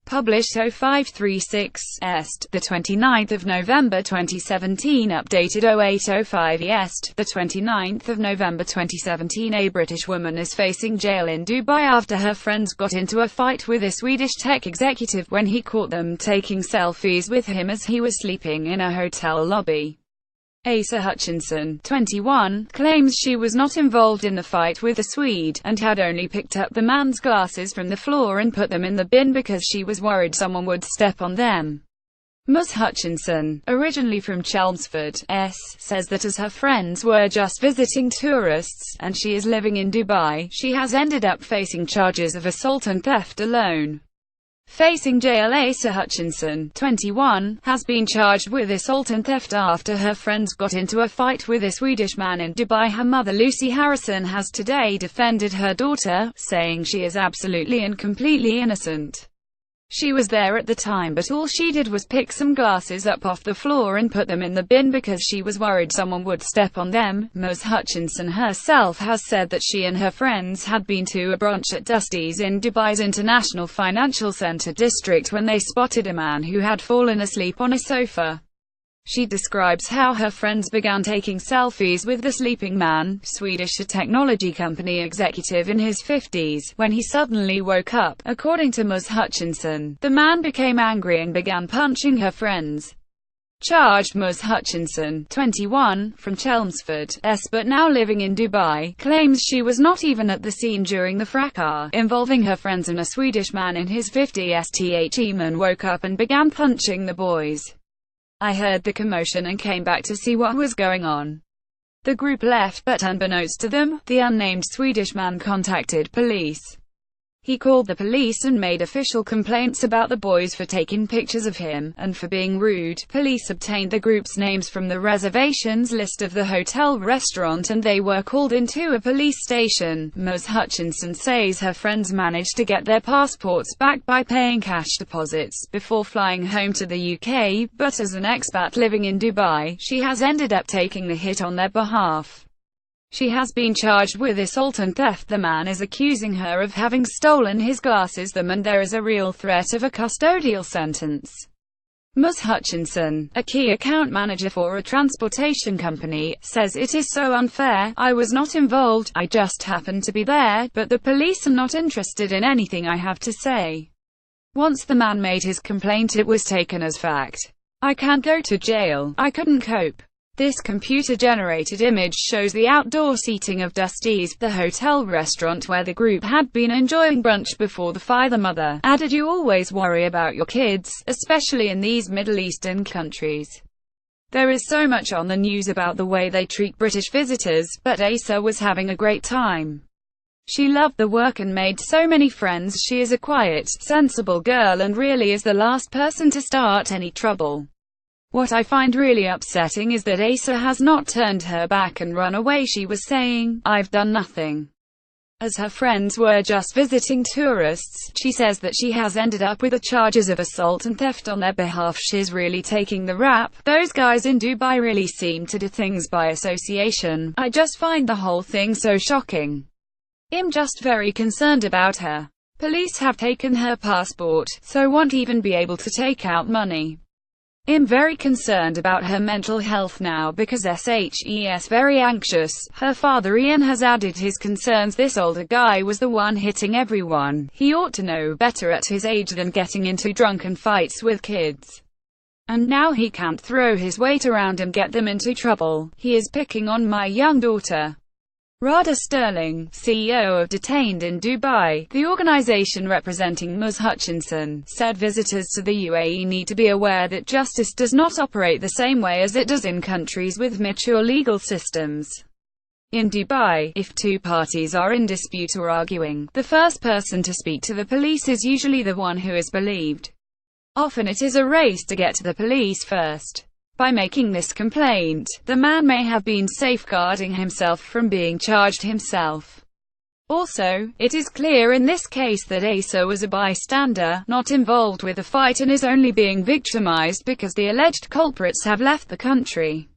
Published 0536 Est, the 29th of November 2017. Updated 0805 Est, the 29th of November 2017. A British woman is facing jail in Dubai after her friends got into a fight with a Swedish tech executive when he caught them taking selfies with him as he was sleeping in a hotel lobby. Asa Hutchinson, 21, claims she was not involved in the fight with the Swede, and had only picked up the man's glasses from the floor and put them in the bin because she was worried someone would step on them. Ms. Hutchinson, originally from Chelmsford, says that as her friends were just visiting tourists, and she is living in Dubai, she has ended up facing charges of assault and theft alone. Facing jail, Asa Hutchinson, 21, has been charged with assault and theft after her friends got into a fight with a Swedish man in Dubai. Her mother, Lucy Harrison, has today defended her daughter, saying she is absolutely and completely innocent. She was there at the time, but all she did was pick some glasses up off the floor and put them in the bin because she was worried someone would step on them. Ms. Hutchinson herself has said that she and her friends had been to a brunch at Dusty's in Dubai's International Financial Centre district when they spotted a man who had fallen asleep on a sofa. She describes how her friends began taking selfies with the sleeping man, Swedish, a technology company executive in his 50s, when he suddenly woke up. According to Ms. Hutchinson, the man became angry and began punching her friends. Charged, Ms. Hutchinson, 21, from Chelmsford, but now living in Dubai, claims she was not even at the scene during the fracas involving her friends and a Swedish man in his 50s. The man woke up and began punching the boys. I heard the commotion and came back to see what was going on. The group left, but unbeknownst to them, the unnamed Swedish man contacted police. He called the police and made official complaints about the boys for taking pictures of him, and for being rude. Police obtained the group's names from the reservations list of the hotel restaurant and they were called into a police station. Ms. Hutchinson says her friends managed to get their passports back by paying cash deposits before flying home to the UK, but as an expat living in Dubai, she has ended up taking the hit on their behalf. She has been charged with assault and theft. The man is accusing her of having stolen his glasses, and there is a real threat of a custodial sentence. Ms. Hutchinson, a key account manager for a transportation company, says it is so unfair. I was not involved, I just happened to be there, but the police are not interested in anything I have to say. Once the man made his complaint, it was taken as fact. I can't go to jail, I couldn't cope. This computer-generated image shows the outdoor seating of Dusty's, the hotel restaurant where the group had been enjoying brunch before the fire. The mother added, "You always worry about your kids, especially in these Middle Eastern countries. There is so much on the news about the way they treat British visitors, but Asa was having a great time. She loved the work and made so many friends. She is a quiet, sensible girl and really is the last person to start any trouble. What I find really upsetting is that Asa has not turned her back and run away." She was saying, "I've done nothing." As her friends were just visiting tourists, she says that she has ended up with the charges of assault and theft on their behalf. She's really taking the rap. "Those guys in Dubai really seem to do things by association. I just find the whole thing so shocking. I'm just very concerned about her. Police have taken her passport, so won't even be able to take out money. I'm very concerned about her mental health now because she's very anxious." Her father Ian has added his concerns. "This older guy was the one hitting everyone. He ought to know better at his age than getting into drunken fights with kids. And now he can't throw his weight around and get them into trouble. He is picking on my young daughter." Radha Sterling, CEO of Detained in Dubai, the organization representing Ms. Hutchinson, said visitors to the UAE need to be aware that justice does not operate the same way as it does in countries with mature legal systems. In Dubai, if two parties are in dispute or arguing, the first person to speak to the police is usually the one who is believed. Often it is a race to get to the police first. By making this complaint, the man may have been safeguarding himself from being charged himself. Also, it is clear in this case that Asa was a bystander, not involved with the fight, and is only being victimized because the alleged culprits have left the country.